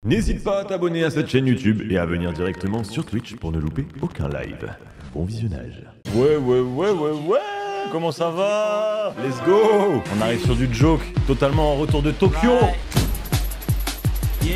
N'hésite pas à t'abonner à cette chaîne YouTube et à venir directement sur Twitch pour ne louper aucun live. Bon visionnage. Ouais, comment ça va? Let's go. On arrive sur du joke, totalement en retour de Tokyo. Yeah.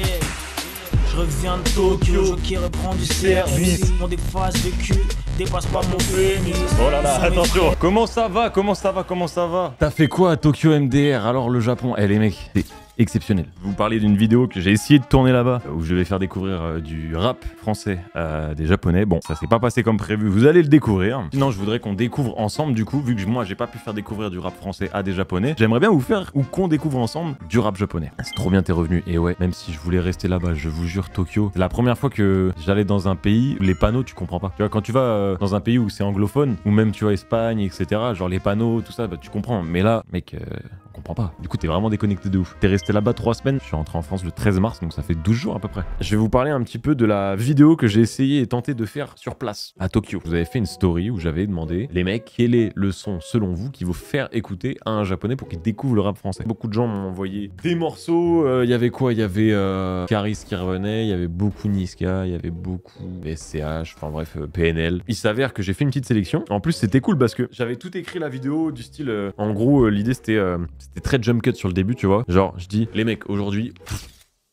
Je reviens de Tokyo, je qui reprend du service. Mon dépasse de cul, dépasse pas mon pénis. Oh là là, attention. Comment ça va? T'as fait quoi à Tokyo MDR? Alors le Japon, les mecs, c'est exceptionnel. Je vais vous parler d'une vidéo que j'ai essayé de tourner là-bas, où je vais faire découvrir du rap français à des Japonais. Bon, ça s'est pas passé comme prévu, vous allez le découvrir. Sinon, je voudrais qu'on découvre ensemble, du coup, vu que moi, j'ai pas pu faire découvrir du rap français à des Japonais, j'aimerais bien vous faire, ou qu'on découvre ensemble, du rap japonais. C'est trop bien tes revenus, et ouais, même si je voulais rester là-bas, je vous jure, Tokyo, c'est la première fois que j'allais dans un pays où les panneaux, tu comprends pas. Tu vois, quand tu vas dans un pays où c'est anglophone, ou même, tu vois, Espagne, etc., genre les panneaux, tout ça, bah, tu comprends. Mais là, mec, on comprend pas. Du coup, t'es vraiment déconnecté de ouf. T'es resté là-bas 3 semaines. Je suis rentré en France le 13 mars, donc ça fait 12 jours à peu près. Je vais vous parler un petit peu de la vidéo que j'ai essayé et tenté de faire sur place, à Tokyo. Vous avez fait une story où j'avais demandé, les mecs, quel est le son, selon vous, qui vous faire écouter à un japonais pour qu'il découvre le rap français? Beaucoup de gens m'ont envoyé des morceaux. Il y avait quoi? Il y avait Karis qui revenait, il y avait beaucoup Niska, il y avait beaucoup SCH, enfin bref, PNL. Il s'avère que j'ai fait une petite sélection. En plus, c'était cool parce que j'avais tout écrit la vidéo du style... en gros, l'idée, c'était très jump cut sur le début, tu vois. Genre, je dis, les mecs, aujourd'hui...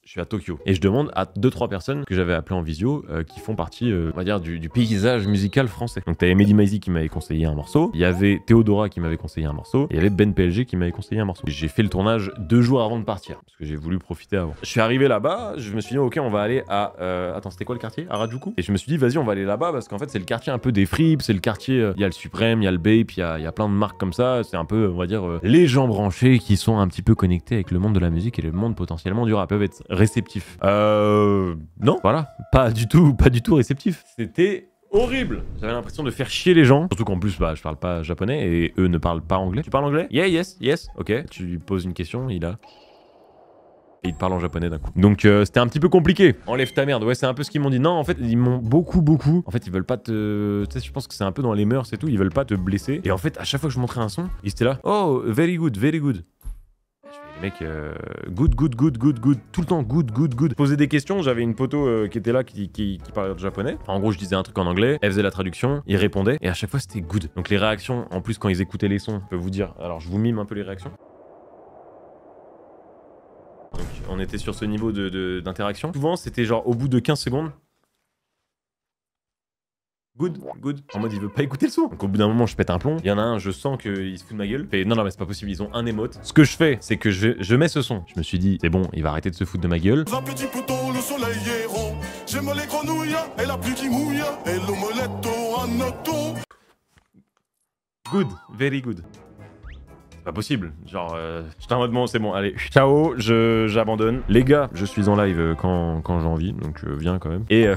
Je suis à Tokyo et je demande à 2-3 personnes que j'avais appelées en visio qui font partie, on va dire, du paysage musical français. Donc t'avais Mehdi Maizi qui m'avait conseillé un morceau, il y avait Théodora qui m'avait conseillé un morceau, et il y avait Ben PLG qui m'avait conseillé un morceau. J'ai fait le tournage 2 jours avant de partir parce que j'ai voulu profiter avant. Je suis arrivé là-bas, je me suis dit ok, on va aller à attends, c'était quoi le quartier? Harajuku. Et je me suis dit vas-y, on va aller là-bas parce qu'en fait c'est le quartier un peu des fripes, c'est le quartier, il y a le Suprême, il y a le Bape, il y a plein de marques comme ça. C'est un peu, on va dire, les gens branchés qui sont un petit peu connectés avec le monde de la musique et le monde potentiellement du rap, peuvent être réceptifs. Non, voilà, pas du tout réceptif. C'était horrible. J'avais l'impression de faire chier les gens. Surtout qu'en plus, bah, je parle pas japonais et eux ne parlent pas anglais. Tu parles anglais? Yeah, yes. Ok, tu lui poses une question, il a... Et il te parle en japonais d'un coup. Donc c'était un petit peu compliqué. Enlève ta merde. Ouais, c'est un peu ce qu'ils m'ont dit. Non, en fait, ils m'ont beaucoup. En fait, ils veulent pas te... Tu sais, je pense que c'est un peu dans les mœurs et tout. Ils veulent pas te blesser. Et en fait, à chaque fois que je montrais un son, ils étaient là. Oh, very good. Les mecs, good. Tout le temps, good. Poser des questions, j'avais une poteau qui était là, qui parlait japonais. Enfin, en gros, je disais un truc en anglais, elle faisait la traduction, il répondait, et à chaque fois, c'était good. Donc les réactions, en plus, quand ils écoutaient les sons, je peux vous dire, alors je vous mime un peu les réactions. Donc on était sur ce niveau d'interaction. Souvent, c'était genre au bout de 15 secondes. Good. En mode, il veut pas écouter le son. Donc, au bout d'un moment, je pète un plomb. Il y en a un, je sens qu'il se fout de ma gueule. Et non, mais c'est pas possible, ils ont un émote. Ce que je fais, c'est que je mets ce son. Je me suis dit, c'est bon, il va arrêter de se foutre de ma gueule. Un petit poteau, le soleil est rond. J'aime les grenouilles et la pluie qui mouille. Et l'omelette au hanneton. Good, very good. C'est pas possible. Genre, j'étais en mode, bon, c'est bon, allez, ciao, j'abandonne. Les gars, je suis en live quand j'ai envie, donc viens quand même. Et...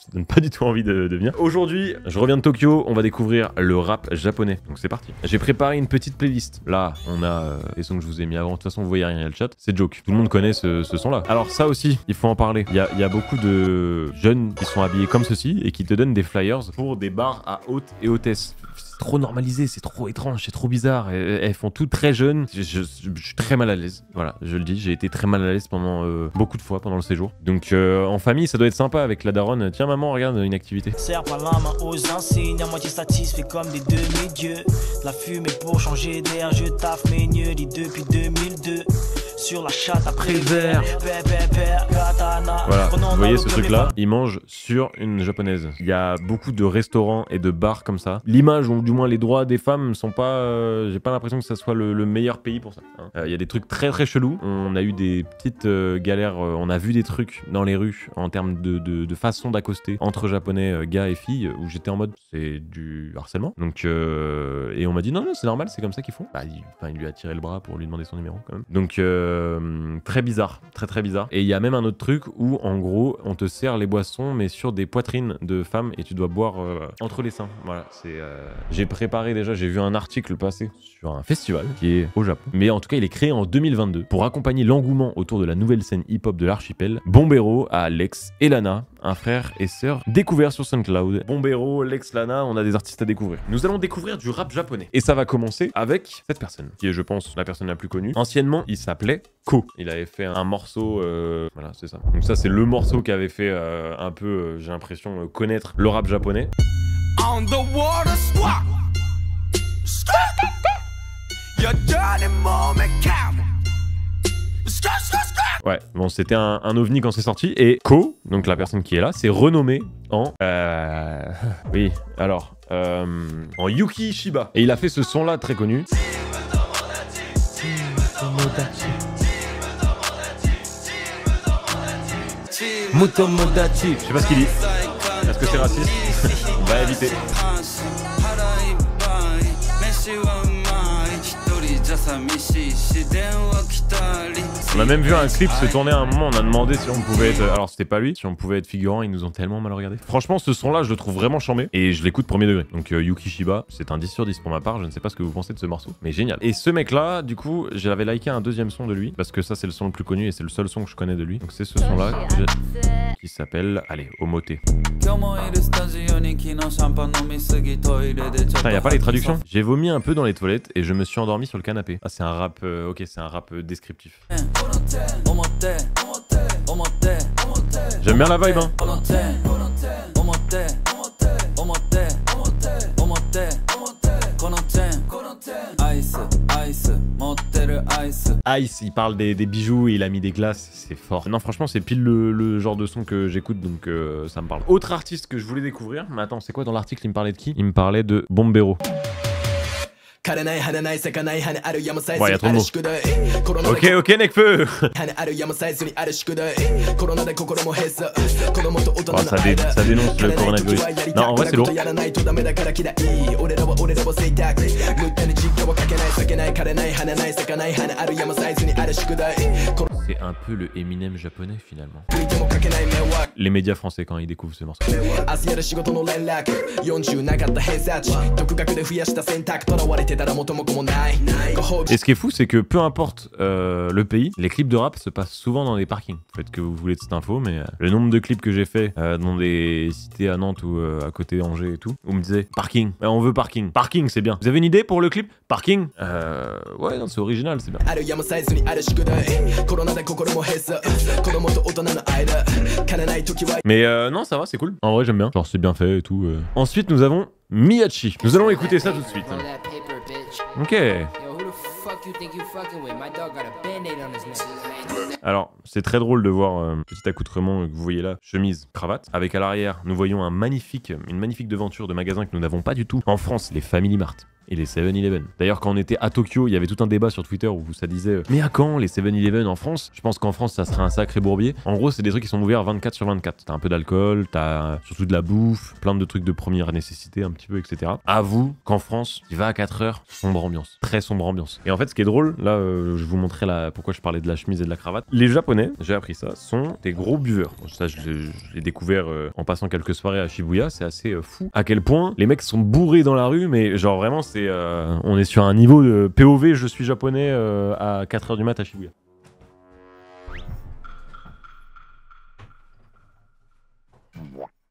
ça donne pas du tout envie de venir. Aujourd'hui, je reviens de Tokyo, on va découvrir le rap japonais. Donc c'est parti. J'ai préparé une petite playlist. Là, on a les sons que je vous ai mis avant. De toute façon, vous voyez rien, il y a le chat. C'est joke. Tout le monde connaît ce son-là. Alors ça aussi, il faut en parler. Il y a beaucoup de jeunes qui sont habillés comme ceci et qui te donnent des flyers pour des bars à hôtes et hôtesses. C'est trop normalisé, c'est trop étrange, c'est trop bizarre. Elles font tout très jeunes. Je suis très mal à l'aise. Voilà, je le dis, j'ai été très mal à l'aise pendant beaucoup de fois pendant le séjour. Donc en famille, ça doit être sympa avec la daronne. Tiens maman, regarde une activité. Serre par la main aux insignes, à moitié satisfait comme des demi-dieux. La fumée pour changer d'air, je taffe mes nieux, dit depuis 2002. Sur la chatte après le verre. Voilà, vous voyez ce truc là, ils mangent sur une japonaise. Il y a beaucoup de restaurants et de bars comme ça. L'image, ou du moins les droits des femmes, sont pas... j'ai pas l'impression que ça soit le meilleur pays pour ça. Il y a des trucs très chelous. On a eu des petites galères, on a vu des trucs dans les rues en termes de façon d'accoster entre japonais, gars et filles, où j'étais en mode c'est du harcèlement. Donc et on m'a dit non c'est normal, c'est comme ça qu'ils font. Bah, il lui a tiré le bras pour lui demander son numéro quand même. Donc très bizarre, très bizarre. Et il y a même un autre truc où en gros on te sert les boissons mais sur des poitrines de femmes et tu dois boire entre les seins. Voilà, c'est... J'ai préparé déjà, j'ai vu un article passer sur un festival qui est au Japon. Mais en tout cas il est créé en 2022 pour accompagner l'engouement autour de la nouvelle scène hip-hop de l'archipel. Bombero a Lex et Lana, un frère et sœur découverts sur SoundCloud. Bombero, Lex Lana, on a des artistes à découvrir. Nous allons découvrir du rap japonais. Et ça va commencer avec cette personne, qui est, je pense, la personne la plus connue. Anciennement, il s'appelait Ko. Il avait fait un morceau... Voilà, c'est ça. Donc ça, c'est le morceau qui avait fait un peu, j'ai l'impression, connaître le rap japonais. On the water swap. Your dirty moment count. Ouais, bon, c'était un ovni quand c'est sorti. Et Ko, donc la personne qui est là, s'est renommé en... Oui, alors... en Yuki Shiba. Et il a fait ce son-là très connu. Mutomodachi. Je sais pas ce qu'il dit. Est-ce que c'est raciste? On va éviter. On a même vu un clip se tourner à un moment, on a demandé si on pouvait être... Alors c'était pas lui, si on pouvait être figurant, ils nous ont tellement mal regardé. Franchement, ce son-là, je le trouve vraiment charmé et je l'écoute premier degré. Donc Yuki Shiba, c'est un 10 sur 10 pour ma part, je ne sais pas ce que vous pensez de ce morceau, mais génial. Et ce mec-là, du coup, j'avais liké un deuxième son de lui, parce que ça c'est le son le plus connu et c'est le seul son que je connais de lui. Donc c'est ce son-là qui s'appelle, allez, Omote. Putain, y a pas les traductions? J'ai vomi un peu dans les toilettes et je me suis endormi sur le canapé. Ah, c'est un rap, ok, c'est un rap descriptif. J'aime bien la vibe, hein. Ice, il parle des bijoux et il a mis des glaces, c'est fort. Non, franchement, c'est pile le genre de son que j'écoute, donc ça me parle. Autre artiste que je voulais découvrir, mais attends, c'est quoi dans l'article? Il me parlait de qui? Il me parlait de Bombero. Ouais, y a trop de mots. Ok, Nekfeu. Oh, ça dénonce le coronavirus. Non, en vrai, c'est lourd. C'est un peu le Eminem japonais, finalement. Les médias français, quand ils découvrent ce morceau. Et ce qui est fou, c'est que peu importe le pays, les clips de rap se passent souvent dans des parkings. Peut-être que vous voulez de cette info, mais le nombre de clips que j'ai fait dans des cités à Nantes ou à côté d'Angers et tout, où on me disait parking, on veut parking. Parking, c'est bien. Vous avez une idée pour le clip? Parking? Ouais, non, c'est original, c'est bien. Mais non, ça va, c'est cool. En vrai, j'aime bien. Genre, c'est bien fait et tout. Ensuite, nous avons Miyachi. Nous allons écouter ça tout de suite. Ok. Alors, c'est très drôle de voir petit accoutrement que vous voyez là, chemise, cravate. Avec à l'arrière, nous voyons une magnifique devanture de magasin que nous n'avons pas du tout en France, les Family Mart et les 7-Eleven. D'ailleurs, quand on était à Tokyo, il y avait tout un débat sur Twitter où ça disait mais à quand les 7-Eleven en France? Je pense qu'en France, ça serait un sacré bourbier. En gros, c'est des trucs qui sont ouverts 24 sur 24. T'as un peu d'alcool, t'as surtout de la bouffe, plein de trucs de première nécessité, un petit peu, etc. Avoue qu'en France, il va à 4 heures, sombre ambiance. Très sombre ambiance. Et en fait, ce qui est drôle, là, je vous montrais pourquoi je parlais de la chemise et de la cravate. Les Japonais, j'ai appris ça, sont des gros buveurs. Bon, ça, je l'ai découvert en passant quelques soirées à Shibuya. C'est assez fou à quel point les mecs sont bourrés dans la rue, mais genre vraiment, on est sur un niveau de POV, je suis japonais à 4h du mat à Shibuya.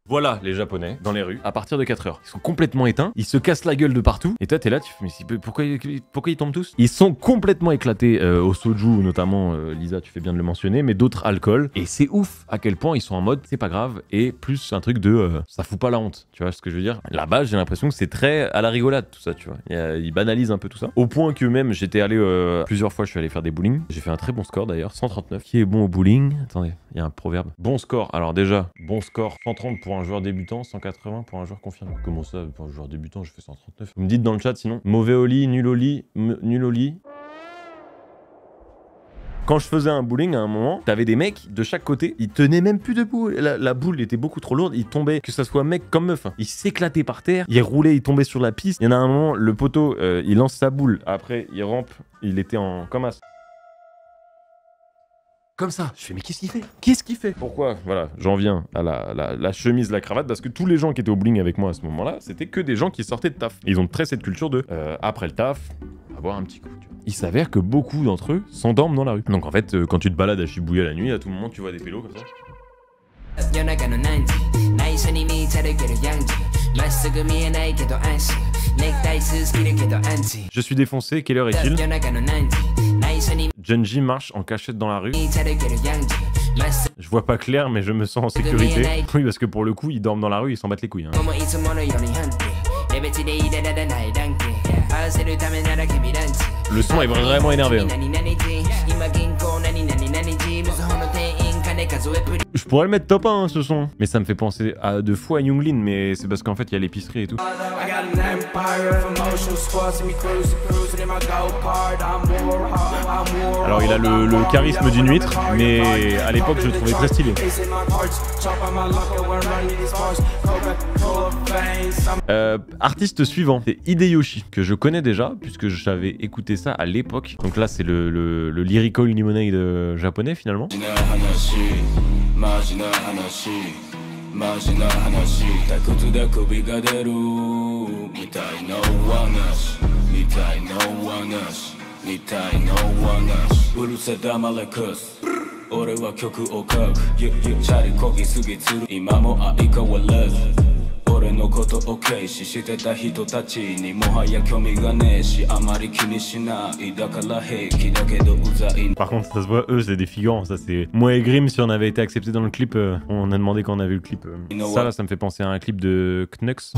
Voilà les Japonais dans les rues à partir de 4h. Ils sont complètement éteints, ils se cassent la gueule de partout. Et toi t'es là, tu fais mais pourquoi ils tombent tous? Ils sont complètement éclatés au soju notamment, Lisa tu fais bien de le mentionner, mais d'autres alcools. Et c'est ouf à quel point ils sont en mode c'est pas grave et plus un truc de ça fout pas la honte. Tu vois ce que je veux dire? Là-bas j'ai l'impression que c'est très à la rigolade tout ça, tu vois. Ils banalisent un peu tout ça. Au point que même j'étais allé plusieurs fois, je suis allé faire des bowling. J'ai fait un très bon score d'ailleurs, 139. Qui est bon au bowling? Attendez, il y a un proverbe. Bon score, alors déjà, bon score, 130 pour un joueur débutant, 180 pour un joueur confirmé. Comment ça, pour un joueur débutant, je fais 139? Vous me dites dans le chat sinon. Mauvais au lit, nul au lit, nul au lit. Quand je faisais un bowling à un moment, t'avais des mecs de chaque côté, ils tenaient même plus debout. La boule était beaucoup trop lourde, ils tombaient, que ça soit mec comme meuf. Hein. Ils s'éclataient par terre, ils roulaient, ils tombaient sur la piste. Il y en a un moment, le poteau, il lance sa boule, après il rampe, il était en comme as. Comme ça. Je fais mais qu'est-ce qu'il fait? Qu'est-ce qu'il fait? Pourquoi? Voilà, j'en viens à la chemise, la cravate, parce que tous les gens qui étaient au bowling avec moi à ce moment-là, c'était que des gens qui sortaient de taf. Ils ont très cette culture de, après le taf, avoir un petit coup. Tu vois. Il s'avère que beaucoup d'entre eux s'endorment dans la rue. Donc en fait, quand tu te balades à Shibuya la nuit, à tout moment tu vois des pélos comme ça. Je suis défoncé, quelle heure est-il? Junji marche en cachette dans la rue. Je vois pas clair, mais je me sens en sécurité. Oui, parce que pour le coup, ils dorment dans la rue, ils s'en battent les couilles. Hein. Le son est vraiment énervé. Hein. Je pourrais le mettre top 1, hein, ce son. Mais ça me fait penser à deux fois à Younglin, mais c'est parce qu'en fait, il y a l'épicerie et tout. Alors, il a le charisme d'une huître, mais à l'époque, je le trouvais très stylé. Artiste suivant, c'est Hideyoshi, que je connais déjà, puisque j'avais écouté ça à l'époque. Donc là, c'est le Lyrical Lemonade japonais, finalement. Par contre, ça se voit, eux, c'est des figurants. Ça, c'est moi et Grim. Si on avait été accepté dans le clip, on a demandé quand on a vu le clip. Ça, là, ça me fait penser à un clip de Knux.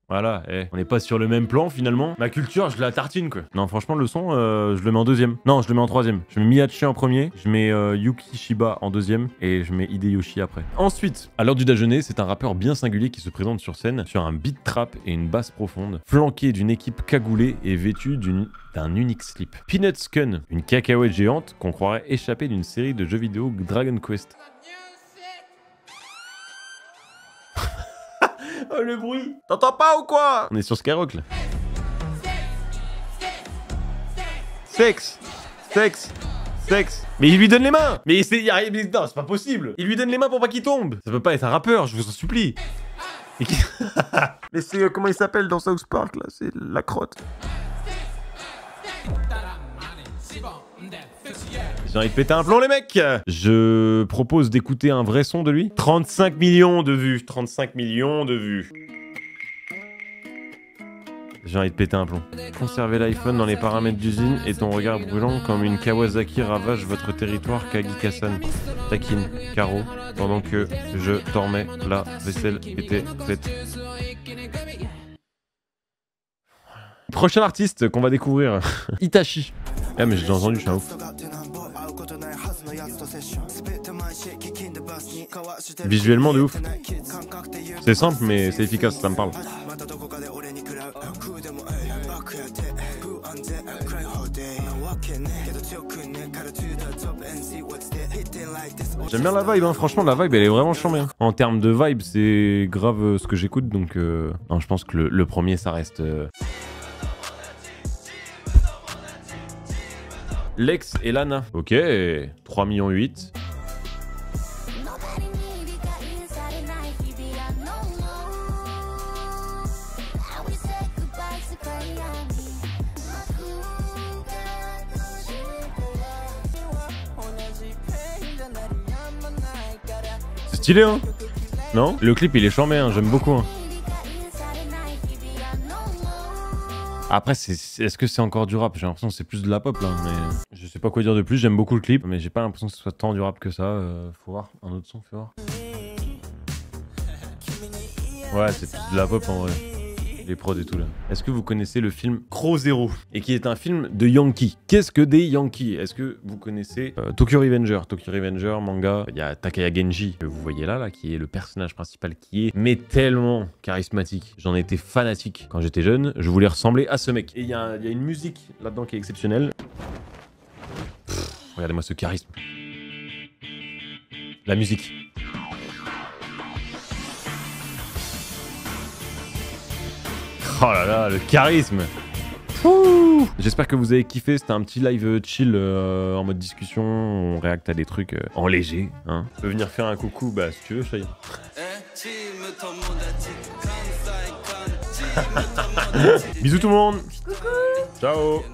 Voilà, on n'est pas sur le même plan finalement. Ma culture, je la tartine quoi. Non, franchement, le son, je le mets en deuxième. Non, je le mets en troisième. Je mets Miyachi en premier, je mets Yuki Shiba en deuxième et je mets Hideyoshi après. Ensuite, à l'heure du déjeuner, c'est un rappeur bien singulier qui se présente sur scène sur un beat trap et une basse profonde, flanqué d'une équipe cagoulée et vêtue d'un unique slip. Peanuts Kun, une cacahuète géante qu'on croirait échapper d'une série de jeux vidéo Dragon Quest. Oh le bruit! T'entends pas ou quoi? On est sur Skyrock là. Sexe! Sexe! Sexe! Mais il lui donne les mains! Mais c'est... Non, c'est pas possible! Il lui donne les mains pour pas qu'il tombe! Ça peut pas être un rappeur, je vous en supplie! Mais c'est... comment il s'appelle dans South Park là? C'est la crotte. J'ai envie de péter un plomb les mecs. Je propose d'écouter un vrai son de lui. 35 millions de vues. 35 millions de vues. J'ai envie de péter un plomb. Conservez l'iPhone dans les paramètres d'usine et ton regard brûlant comme une Kawasaki ravage votre territoire. Kagi-Kasan taquine Karo pendant que je dormais, la vaisselle était faite. Prochain artiste qu'on va découvrir, Itachi. Ah mais j'ai déjà entendu, je suis un ouf. Visuellement de ouf. C'est simple mais c'est efficace, ça me parle. J'aime bien la vibe, hein. Franchement la vibe elle est vraiment chambée. En termes de vibe c'est grave ce que j'écoute donc non, je pense que le premier ça reste... Lex et Lana. Ok, 3,8 millions. C'est stylé, hein? Non? Le clip il est chambé, hein. J'aime beaucoup. Hein. Après, est-ce que c'est encore du rap? J'ai l'impression que c'est plus de la pop là, mais je sais pas quoi dire de plus. J'aime beaucoup le clip, mais j'ai pas l'impression que ce soit tant du rap que ça. Faut voir un autre son, faut voir. Ouais, c'est plus de la pop en vrai. Les prods et tout là. Est-ce que vous connaissez le film Crow Zero et qui est un film de Yankee? Qu'est-ce que des Yankees? Est-ce que vous connaissez Tokyo Revenger? Tokyo Revenger, manga. Il y a Takaya Genji que vous voyez là, qui est le personnage principal, qui est mais tellement charismatique. J'en étais fanatique quand j'étais jeune. Je voulais ressembler à ce mec. Et il y a une musique là-dedans qui est exceptionnelle. Regardez-moi ce charisme. La musique. Oh là là, le charisme. J'espère que vous avez kiffé, c'était un petit live chill en mode discussion, on réacte à des trucs en léger. Hein. Tu peux venir faire un coucou, bah si tu veux, Shai. Bisous tout le monde. Coucou. Ciao.